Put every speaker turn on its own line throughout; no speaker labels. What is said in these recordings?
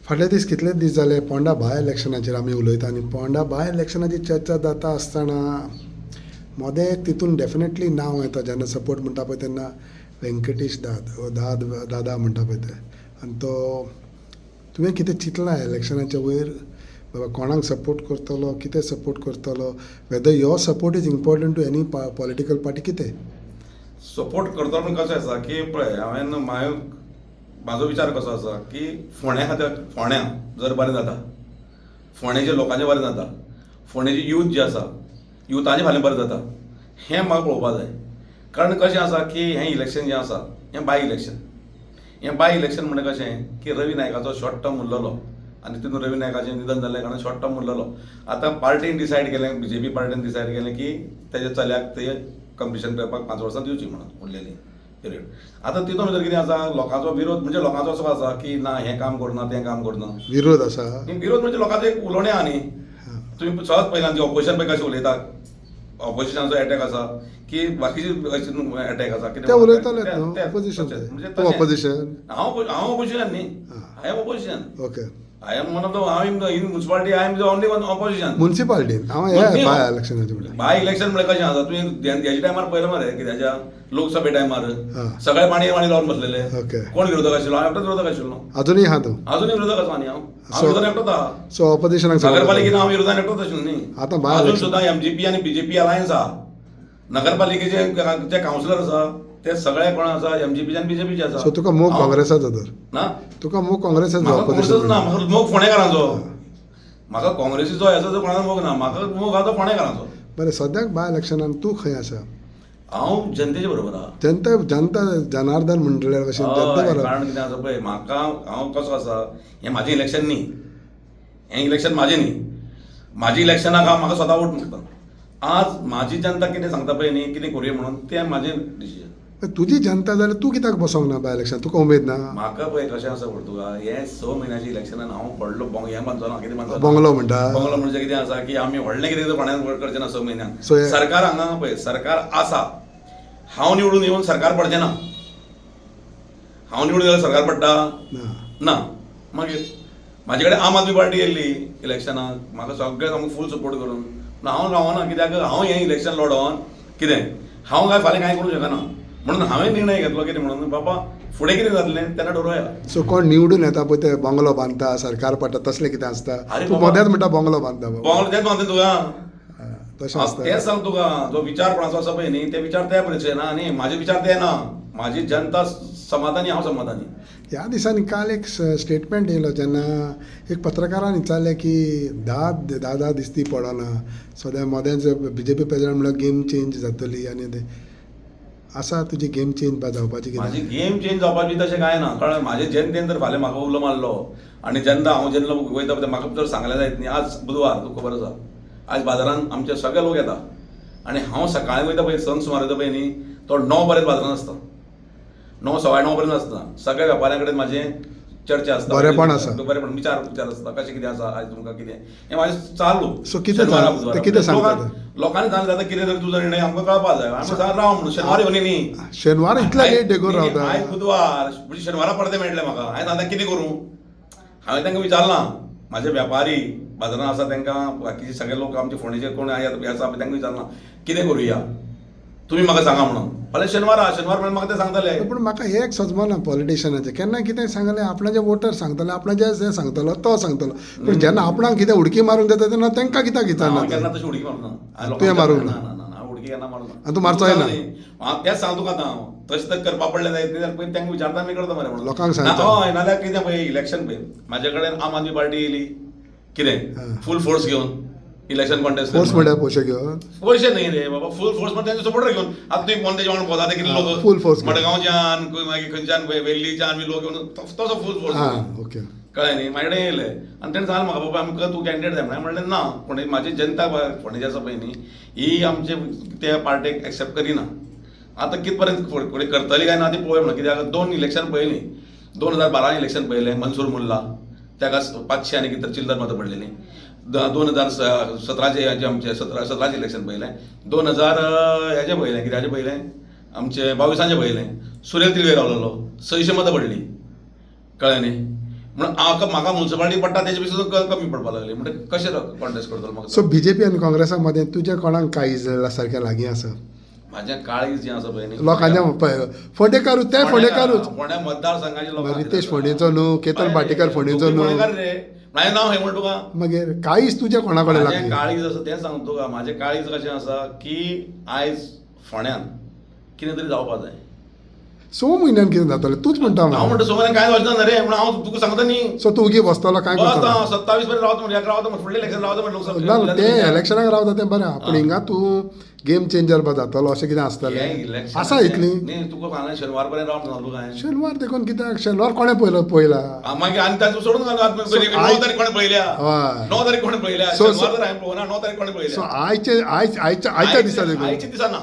फाटले कितलेच दीस जाले पोंडा बाय इलेक्शनाचेर आमी उलयता आनी पोंडा बाय इलेक्शनाची चर्चा जाता आसतना मोदें तितून डेफिनेटली नांव येता जेन्ना सपोर्ट म्हणटा पळय तेन्ना व्यंकटेश दादा म्हणटा पळय ते आनी तो तुवें कितें चिंतलां इलेक्शनाच्या वयर बाबा कोणाक सपोर्ट करतलो कितें सपोर्ट करतलो whether your support is important to any political party कितें
सपोर्ट करता पूण कशें आसा की पळय हांवें म्हाजो विचार कसो आसा की फोंड्या खातीर फोंड्या जर बरें जाता फोंड्याच्या लोकांचें बरें जाता फोंड्याची यूथ जी आसा युथाचें फाल्यां बरें जाता हें म्हाका पळोवपाक जाय. कारण कशें आसा की हें इलेक्शन जें आसा हें बाय इलेक्शन म्हणजे कशें की रवी नायकाचो शॉर्ट टर्म उरलेलो आनी तितून रवी नायकाचें निधन जाल्लें कारण शॉर्ट टर्म उरलेलो. आतां पार्टीन डिसायड केलें BJP पार्टीन डिसायड केलें की तेज्या चल्याक ते कंपिटिशन करपाक 5 वर्सां दिवची म्हणून उरलेली पिरियड. आतां तितून भितर कितें आसा लोकांचो विरोध म्हणजे लोकांचो असो आसा की ना हें काम करना तें काम करना
विरोध आसा
विरोध म्हणजे लोकांचो एक उलोवणें आहा न्ही. तुमी सहज पयलां ऑपोजिशन पळय कशें उलयता ऑपोजिशनाचो अटॅक आसा की बाकीचे अटॅक आसा
ते उलयतालेच न्हू ऑपोजिशन
म्हणजे
ऑपोजिशन
हांव ऑपोजिशन न्ही I am opposition
okay
I am one of the हांव in municipality I am the only one opposition
म्युन्सिपालिटीन हांव हे बाय इलेक्शनाचे म्हणटा
बाय इलेक्शन म्हणजे कशें आसा तुवें हेच्या टायमार पयलें मरे कित्याच्या लोकसभे टायमार सगळे पाणी लावन बसलेले कोण विरोधक आशिल्लो हांव एकटोच विरोधक आशिल्लो
अजूनही आहा तूं
अजूनही विरोधक आसा न्ही हांव विरोधान एकटोच आहा.
सो ऑपोजिशनाक
नगरपालिकेन हांव विरोधान एकटोच आशिल्लो न्ही.
आतां बाय
अजून सुद्दां MGP आनी BJP अलायन्स आहा. नगरपालिकेचे जे कावन्सिलर आसा ते सगळे कोण आसा MGP आनी BJP चे आसा.
सो तुका मोग काँग्रेसाचो तर
ना
तुका मोग काँग्रेसाचो
म्हाका
ऑपोजिशन
ना म्हाका मोग फोंडेकारांचो. म्हाका काँग्रेसीचो हेचो जो कोणाचो मोग ना म्हाका मोग आहा तो फोंडेकारांचो.
बरें सद्याक बाय इलेक्शनान तूं खंय आसा
हांव जनतेचे बरोबर आहा.
जनता जनार्दन म्हणटल्या भशेन जनता बरोबर
कारण कितें आसा पळय म्हाका हांव कसो आसा हें म्हाजें इलेक्शन न्ही हें इलेक्शन म्हाजें न्ही. म्हाजी इलेक्शनाक हांव म्हाका स्वता वोट मागता. आज म्हाजी जनता कितें सांगता पळय न्ही कितें करूया म्हणून तें म्हाजें डिसिजन.
तुजी जनता जाल्यार तूं कित्याक बसोंक ना बाय इलेक्शन तुका उमेद ना
म्हाका पळय कशें आसा तुका हे 6 म्हयन्याच्या इलेक्शनान हांव व्हडलो हें बांदचो कितें बांदचो
बंगलो म्हणटा
बंगलो म्हणजे कितें आसा की आमी व्हडलें कितें फोंड्यान करचें ना 6 म्हयन्यान.
So,
सरकार हांगा पळय सरकार आसा हांव निवडून येवन सरकार पडचें ना. हांव निवडून येवन सरकार पडटा ना. मागीर म्हाजे कडेन आम आदमी पार्टी येयल्ली इलेक्शनाक म्हाका सगळे सामको फूल सपोर्ट करून हांव रावना कित्याक हांव हें इलेक्शन लडोवन कितें हांव काय फाल्यां कांय करूंक शकना म्हणून हांवें निर्णय घेतलो कितें म्हणून बाबा फुडें कितें जातलें तेन्ना ठरोवया.
सो कोण निवडून येता पळय ते बंगलो बांदता सरकार पडटा तसलें कितें आसता तूं मदेंच म्हणटा बंगलो बांदता
बंगलो तेंच बांदता तुका
तशें आसता
तेंच सांग तुका जो विचार कोणाचो आसा पळय न्ही ते विचार त्या पळयचे ना न्ही म्हाजे विचार ते ना. म्हाजी जनता समाधानी हांव समाधानी.
ह्या दिसांनी काल एक स्टेटमेंट येयलो जेन्ना एक पत्रकारान विचारलें की दादा दिसती पडना सद्या मोदेंच BJP प्रेजिडेंट म्हणल्यार गेम चेंज जातली आनी ते आसा तुजी गेम चेंज जावपाची
म्हाजी गेम चेंज जावपाची तशें कांय ना. कळ्ळें म्हाजे जनतेन तर फाल्यां म्हाका उलो मारलो आनी जेन्ना हांव जेन्ना वयता पळय म्हाका तर सांगलें जायत न्ही आज बुधवार तुका खबर आसा आज बाजारान आमचे सगळे लोक येता आनी हांव सकाळीं वयता पळय संक सुमार येता पळय न्ही तो 9 पर्यंत बाजारान आसता 9 सवा 9 पर्यंत आसता. सगळ्या वेपाऱ्यां कडेन म्हाजें चर्चा आसता
बरेपण आसा
बरेपण विचार आसता कशें कितें आसा आयज तुमकां कितें हें म्हाजें चालू.
सो कितें कितें सांगता
लोकांनी सांगलें जाता कितें तरी तुजो निर्णय आमकां कळपाक जाय आमी सांग राव म्हणून शेनवार येवनी न्ही
शेनवार इतल्या लेट डेगोर रावता
आयज बुधवार म्हणजे शेनवारा परते मेळटले म्हाका हांवें सांगता कितें करूं. हांवें तांकां विचारलां म्हाजे वेपारी बाजारांत आसा तांकां बाकीचे सगळे लोक आमचे फोंडेचे कोण आसा तांकां विचारलां कितें करुया तुमी म्हाका सांगा म्हणून फाल्यां शेनवार म्हणून म्हाका ते सांगतले.
पूण म्हाका हे एक सजमना पॉलिटिशियनाचें केन्ना कितें सांगलें आपणाचे वोटर सांगतले आपणाचे जे सांगतलो तो सांगतलो पूण जेन्ना आपणाक कितें उडकी मारूंक जाता तेन्ना तांकां कित्याक विचारना
केन्ना तशी उडकी मारूं ना
तुवें मारूंक
ना हांव उडकी केन्ना मारूं ना.
आनी तूं मारचो येना
हांव तेंच सांगता तुका आतां हांव तशें तर करपा पडलें जायत न्ही जाल्यार पयलीं तांकां विचारता आमी करता मरे म्हणून
लोकांक सांगता
हय नाल्यार कितें पळय इलेक्शन पळय म्हाजे कडेन आम आदमी पार्टी येयली कितें फूल फोर्स घेवन इलेक्शन कॉन्टेस्ट
फोर्स म्हणल्यार पयशे घेवन
पयशे न्ही रे बाबा फूल फोर्स म्हणजे तांचे सपोर्टर घेवन आतां तुवें कोण तेजे वांगडा भोंवता ते कितले लोक
फूल फोर्स
मडगांवच्यान मागीर खंयच्यान वेल्लीच्यान बी लोक घेवन तसो फूल फोर्स
ओके
कळ्ळें न्ही म्हाजे कडेन येयले आनी तेणें सांगलें म्हाका बाबा आमकां तूं कॅन्डिडेट जाय म्हणलें ना पूण म्हाजी जनता फोंडेची आसा पळय न्ही ही आमचे त्या पार्टेक एक्सेप्ट करिना. आतां कित पर्यंत फुडें करतली काय ना ती पळोवया म्हणून कित्याक 2 इलेक्शन पळयलीं 2012 इलेक्शन पळयलें मनसूर मुल्ला ताका 500 आनी कितें चिल्लर मतां पडलेलीं. 2017 आमचे 17 इलेक्शन पळयलें 2000 हेजें पळयलें कित्याचें पळयलें आमचे 22 पळयलें सुरेल तिळवे रावलेलो 600 मतां पडलीं. कळ्ळें न्ही म्हणून म्हाका म्युन्सिपालिटी पडटा तेजे सुद्दां कमी पडपाक लागली म्हणजे कशें कॉन्टेस्ट करतलो म्हाका
सो बीजेपी आनी काँग्रेसा मदें तुजें कोणाक काळीज सारकें लागीं आसा
म्हाजें काळीज जें आसा पळय न्ही
लोकांच्या फोंडेकारूच ते फोंडेकारूच
फोंड्या मतदारसंघाचे लोक
रितेश फोंडेचो न्हू केतन भाटेकर फोंडेचो न्हू
रे म्हाजें नांव हें म्हण तुका
मागीर काळीज तुजें कोणा कडेन
म्हाजें
लागली
काळीज आसा तें सांगता तुका म्हाजें काळीज कशें आसा की आयज फोंड्यान कितें तरी जावपा जाय
6 म्हयन्यान कितें जातलें तूच म्हणटा
हांव
म्हाका
म्हणटा सोमवार कांय वचना न्हय रे म्हणून हांव तुका सांगता न्ही
सो तूं उगी बसतलो काय
बस
करतलो
27 पर्यंत रावता म्हणजे रावता म्हणजे फुडलें इलेक्शन रावता म्हणजे
ना
लोकसभा
ते इलेक्शनाक रावता तें बरें आहा पूण हिंगा तूं गेम चेंजर जातलो अशें कितें आसतलें आसा इतली
न्ही तुका फाल्यां शेनवार पर्यंत रावंक सांगलो काय
शेनवार देखून कित्याक शेनवार कोणें पयला
मागीर आनी ताचो सोडून घालता 9 तारीख कोणें पळयल्या
हय
9 तारीख कोणें पळयल्या शेनवार तर हांवें पळोवना 9 तारीख कोणें
सो
पळयल्या
आयच्या दिसा देखून
आयच्या दिसा ना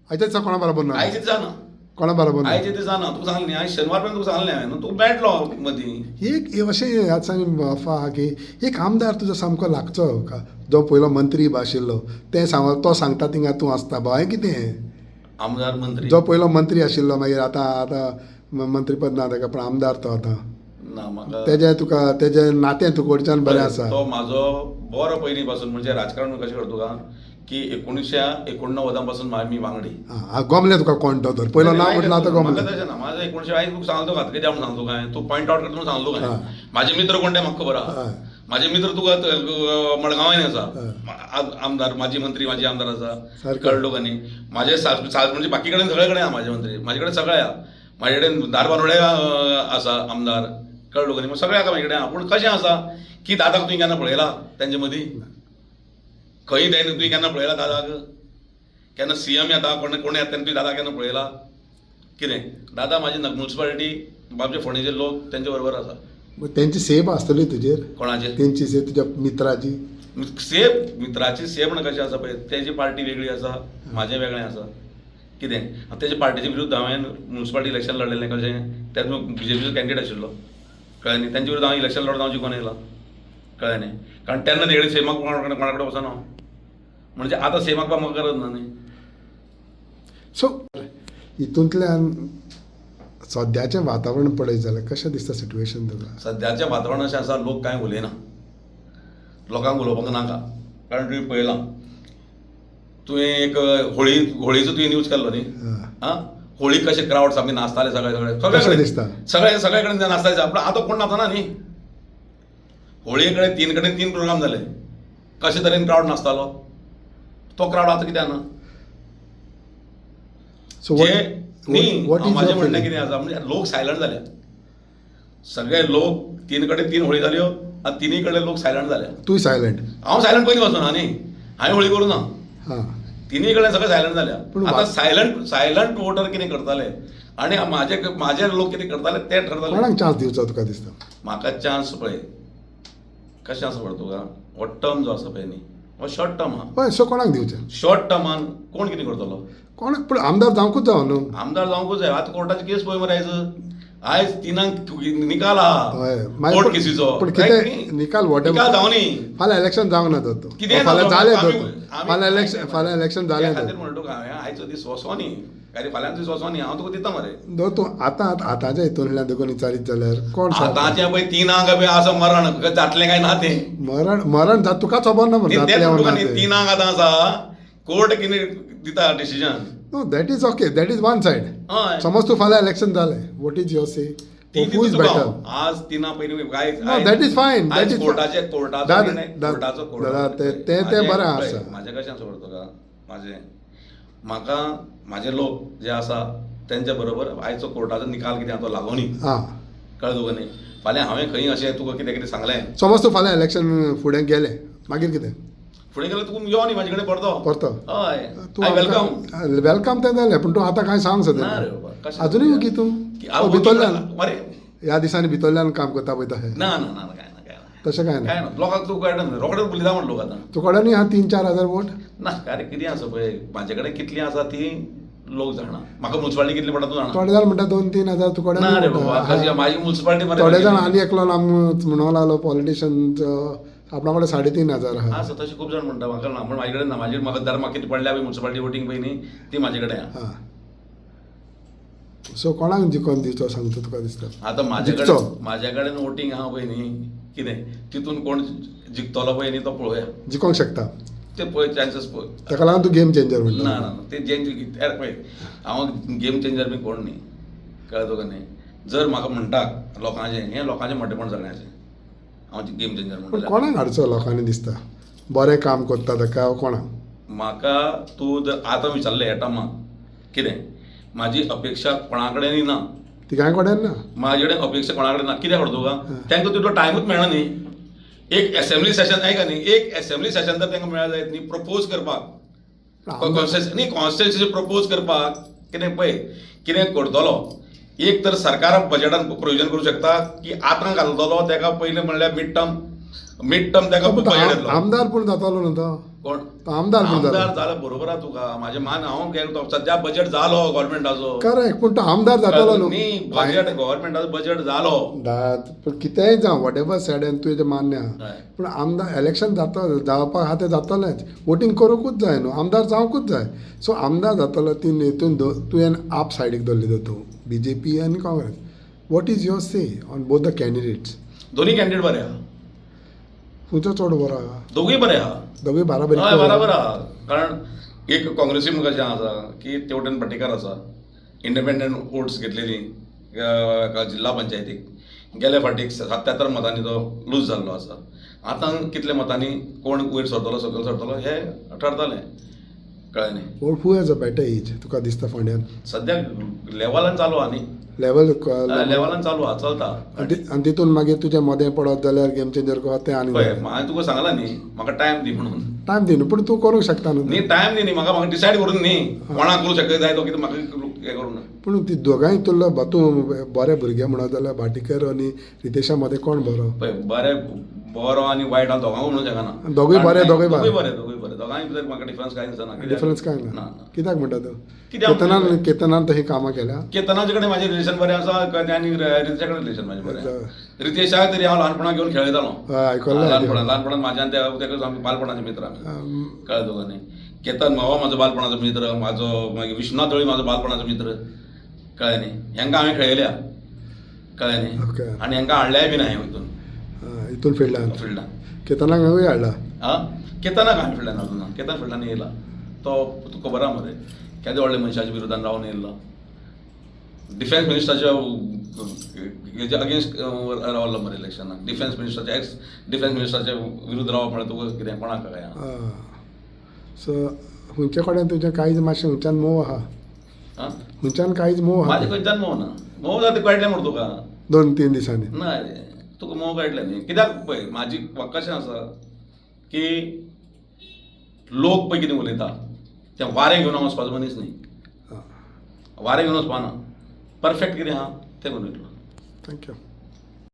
आयच्या दिसा कोणा बरोबर ना
आयच्या दिसा ना
कोणा बरोबर ना
आयच्या दिसा ना तुका सांगलें न्ही हांवें शेनवार पर्यंत तुका सांगलें हांवें तूं मेळटलो मदीं
एक अशें आतां अफवा आहा की एक आमदार तुजो सामको लागचो जो पयलो मंत्री आशिल्लो ते तो सांगता थिंगा तूं आसता हें कितें
आमदार मंत्री
जो पयलो मंत्री आशिल्लो मागीर आतां मंत्रीपद ना ताका पण आमदार तो आतां
ना म्हाका
तेजें नातें तुका कडच्यान बरें आसा
तो म्हाजो बरो पयलीं पासून म्हणजे राजकारण कशें करता तुका की 1989 पासून आमी वांगडी
गमलें तुका कोण तो तर पयलो नांव म्हटलं आतां
म्हाका
गमलें
तशें ना म्हाजो 1920 तुका सांगलो घात कित्याक म्हूण सांगलो काय तूं पॉयंट आउट करता म्हूण सांगलो काय म्हाजे मित्र कोण ते म्हाका खबर आहा म्हाजे मित्र तुका मडगांवांनी आसा आमदार माजी मंत्री माजी आमदार आसा कळलो का न्ही म्हाजे म्हणजे बाकी कडेन सगळे कडेन आहा म्हाजे मंत्री म्हाजे कडेन सगळे आहा म्हाजे कडेन धारबांदोडे आसा आमदार कळलो का न्ही सगळे आहा म्हाजे कडेन आहा पूण कशें आसा की दादाक तुवें केन्ना पळयला तेंचे मदीं खंय तुवें केन्ना पळयला दादाक केन्ना सीएम येता कोण येता तेन्ना तुवें दादा केन्ना पळयला कितें दादा म्हाजी म्युन्सिपालिटी बाबचे फोंडेचे लोक तेंचे बरोबर आसा
तेंची सेब आसतली तुजेर
कोणाचे
तेंची सेब तुज्या मित्राची
सेब मित्राची सेब म्हणून कशें आसा पळय तेजी पार्टी वेगळी आसा म्हाजें वेगळें आसा कितें तेजे पार्टीचे विरुद्ध हांवें म्युन्सिपालिटी इलेक्शन लडलेलें कशें तें बीजेपीचो कॅन्डिडेट आशिल्लो कळ्ळें न्ही तेंचे विरुद्ध हांव इलेक्शन लडोवन हांव जिखून येयला कळ्ळें न्ही कारण तेन्ना तेगडे सेमाक कोणा कडेन वचना हांव म्हणजे आतां सेमाक म्हाका गरज ना न्ही
सो हितूंतल्यान सद्याचें वातावरण पळयत जाल्यार कशें दिसता सिट्युएशन तुका
सद्याचें वातावरण अशें आसा लोक कांय उलयना लोकांक उलोवपाक नाका कारण तुवें पळयलां तुवें एक होळीचो तुवें न्यूज केल्लो न्ही आं होळी कशें क्रावड सामके नाचताले सगळे
दिसता
सगळे कडेन नाचताले पूण आतां कोण नाचना न्ही होळये कडेन 3 कडेन 3 प्रोग्राम जाले कशे तरेन क्रावड नाचतालो तो क्रावड आतां कित्याक ना म्हाजें म्हणणें कितें आसा म्हणजे लोक सायलंट जाल्या सगळे लोक 3 कडेन 3 होळी जाल्यो आनी 3 कडेन लोक सायलंट जाल्या
तूं सायलंट
हांव सायलंट पयलीं वचना न्ही हांवें होळी करूं ना 3 कडेन सगळे सायलंट जाल्या आतां सायलंट वोटर कितें करताले आनी म्हाजे लोक कितें करताले ते ठरताले
कोणाक चान्स दिवचो तुका दिसता
म्हाका चान्स पळय कशें आसा पळय तुका हो टर्म जो आसा पळय न्ही हो शॉर्ट टर्म आहा
हय सो कोणाक दिवचें
शॉर्ट टर्मान कोण कितें करतलो
कोणाक पूण आमदार जावंकूच जावं न्हू
आमदार जावंकूच जाय आतां कोर्टाची केस पळय मरे आयज 3 निकाल आहा कोर्ट केसीचो
पूण कितें निकाल
निकाल जावनी
फाल्यां इलेक्शन जावंक ना तो
कितें
फाल्यां जालें
आमी
फाल्यां इलेक्शन जालें
खातीर म्हणटा तुका हांवें आयचो दीस वचो न्ही काय फाल्यां दीस वचो न्ही हांव तुका दिता मरे
तूं आतांच्या हितूंतल्यान देखून विचारीत जाल्यार कोण
आतांचें पळय 3 आसा मरण जातलें काय ना तें
मरण जात तुका खबर ना म्हणून
3 आतां आसा कोर्ट कितें दिता decision
know that is okay that is one said
हय
समज तूं फाल्यां इलेक्शन जालें what is your say who is better
आज 3 पयलीं काय
दॅट इज फायन दॅट इज
कोर्टाचो
ते बरें आसा
म्हाजें कशें आसा तुका म्हाका म्हाजे लोक जे आसा तेंच्या बरोबर आयचो कोर्टाचो निकाल कितें तो लागो न्ही कळ्ळें तुका न्ही फाल्यां हांवें खंय अशें तुका कितें कितें सांगलें
समज तूं फाल्यां इलेक्शन फुडें गेलें मागीर कितें
फुडें गेल्यार तुका यो न्ही म्हाजे कडेन परतो हय
तूं वेलकम तें जालें पूण तूं आतां कांय सांग
ना रे बाबा
अजुनूय ओगी तूं भितरल्यान
मरे
ह्या दिसांनी भितरल्यान काम करता पळय तशें
ना ना ना काय ना
तशें कांय ना
लोकांक तूं कळटा रोखडेच बुलिदा म्हण लोक आतां
तुका कडेन हा 3-4 हजार वोट
ना अरे कितें आसा पळय म्हाजे कडेन कितलीं आसा ती लोक जाणा म्हाका म्युन्सिपालिटी कितली पडटा तूं जाणा
थोडे जाण म्हणटा 2-3 हजार तुका
ना रे बाबा कशी म्हाजी म्युन्सिपालिटी मरे
थोडे जाण आनी एकलो म्हणूंक लागलो पॉलिटिशियन आपणा कडेन 3,500 आहा
आसा तशें खूब जाण म्हणटा म्हाका ना पूण म्हाजे कडेन ना म्हाका धर्मा कितें पडल्या म्युन्सिपालिटी वोटींग पळय न्ही ती म्हाजे कडेन आहा
सो कोणाक जिखोन दिवचो सांगता तुका दिसता?
आतां
जिखचो.
म्हाज्या कडेन वोटींग आहा पळय न्ही कितें तितून कोण जिखतलो पळय न्ही तो पळोवया
जिखोंक शकता
ते पळय चान्सीस पळय.
ताका लागून तूं गेम चेंजर
ना
म्हणटा.
ना ना ते जें पळय हांव गेम चेंजर बी कोण न्ही कळ्ळें तुका न्ही. जर म्हाका म्हणटा लोकांचें हें लोकांचें मोठेपण सगळ्यांचें हांव गेम चेंजर
पूण
म्हणटा.
कोणाक हाडचो लोकांनी दिसता बरें काम करता ताका कोणाक?
म्हाका तूं जर आतां विचारलें ह्या टायमाक कितें म्हाजी अपेक्षा कोणा कडेनय ना.
ती कांय कडेन ना.
म्हाजे कडेन अपेक्षा कोणा कडेन ना. कित्याक खबर तुका तांकां तितलो टायमूच मेळना न्ही. एक असेंब्ली सेशन आयका न्ही एक असेंब्ली सेशन जर तांकां मेळ्ळें जायत न्ही प्रपोज करपाक न्ही कॉन्स्टिट्युन्सी प्रपोज करपाक कितें पळय कितें करतलो एक तर सरकार बजेटान प्रोविजन करूं शकता की आतां घालतलो ताका पयलीं म्हणल्यार मिड टर्म ताका बजेट येतलो.
आमदार पूण जातालो न्हू तो.
कोण
तो आमदार पूण जाता.
आमदार जालो बरोबर आहा तुका म्हाजें मान हांव घेतो सद्या बजेट जालो गव्हर्मेंटाचो
करेक्ट पूण तो आमदार जातालो न्हू.
न्ही बजेट गव्हर्मेंटाचो बजेट जालो.
पूण कितेंय जावं वॉट एवर सेड एन तुजें मान्य आहा
हय.
पूण आमदार इलेक्शन जावपाक आहा तें जातलेंच. वोटींग करूंकूच जाय न्हू आमदार जावंकूच जाय. सो आमदार जातलो ती हितून तुवें आप सायडीक दवरली तूं BJP आनी Congress. What is your say on both the candidates?
दोन्ही कॅन्डिडेट बरे आहा
खंयचो चड बरो आहा?
दोगूय बरे आहा.
दोगूय बाराबरी
हय बराबर आहा. कारण एक काँग्रेसी मुखार जें आसा की तेवटेन पाटेकार आसा इंडिपेंडंट वोट्स घेतलेली जिल्हा पंचायतीक गेल्या फाटीक 77 मतांनी तो लूज जाल्लो आसा. आतां कितल्या मतांनी कोण वयर सरतलो सकयल सरतलो हें ठरतलें कळ्ळें न्ही.
What who has a better edge तुका दिसता फोंड्यान?
सद्याक लेवलान चालू आहा न्ही
लेवल
लेवलान चालू आहा चलता.
आनी तितून मागीर तुजें मोदें पडत जाल्यार गेम चेंजर को तें आनी
पळय हांवें तुका सांगलां न्ही म्हाका टायम दी म्हणून.
टायम दी न्हू पूण तूं करूंक शकता न्हू.
न्ही टायम दी न्ही म्हाका डिसायड करून न्ही कोणाक करूं शकता जाय तो कितें म्हाका हें करूं ना.
पूण ती दोगांय तुला तूं बरे भुरगे म्हणत जाल्यार भाटीकर आनी रितेशा मदें कोण बरो?
पळय बरो आनी वायट हांव दोगांकूय म्हणूंक शकना.
दोगूय बरे दोगूय
दोगूय
बरे
बरे दोगांय भितर म्हाका डिफरन्स कांय दिसना.
डिफरन्स कांय
ना
ना. कित्याक म्हणटा तूं?
कित्याक
केतनान तशी कामां केल्या?
केतनाचे कडेन म्हाजें रिलेशन बरें आसा आनी रितेशा कडेन रिलेशन म्हाजें बरें. रितेशाक तरी हांव ल्हानपणांत घेवन खेळयतालो.
आयकल्लें
ल्हानपणांत म्हाज्यान तेका आमी बालपणाचे मित्र आमी कळ्ळें तुका न्ही. केतन हो म्हाजो बालपणाचो मित्र म्हाजो मागीर विश्वनाथ दळी म्हाजो बालपणाचो मित्र कळ्ळें न्ही. हेंकां हांवें खेळयल्या कळ्ळें न्ही. आनी हेंकां हाडल्याय बी ना हांवें
हितून फिल्डान केतनाक हांवें हाडला.
केतनाक हांवें फिल्डान हाडूं ना. केतन फिल्डान येयला तो तुका खबर आहा मरे केदे व्हडल्या मनशाच्या विरोधान रावन येयल्लो. डिफेन्स मिनिस्टराच्या हेच्या अगेन्स्ट रावल्लो मरे इलेक्शनाक. डिफेन्स मिनिस्टराच्या एक्स डिफेन्स मिनिस्टराच्या विरुद्ध रावप म्हळ्यार तुका कितें कोणाक काय
सो खंयचे कडेन तुजें कांयच मातशें खंयच्यान मोव आहा? खंयच्यान कांयच मोव आहा?
म्हाजें खंयच्यान मोव ना. मोव जाता कळटलें म्हण तुका
2-3 दिसांनी.
ना रे तुका मोव कळटलें न्ही. कित्याक पळय म्हाजी म्हाका कशें आसा की लोक पळय कितें उलयता तें वारें घेवन हांव वचपाचो मनीस न्ही. वारें घेवन वचपाना. परफेक्ट कितें आहा तें करून वयतलो.
थँक्यू.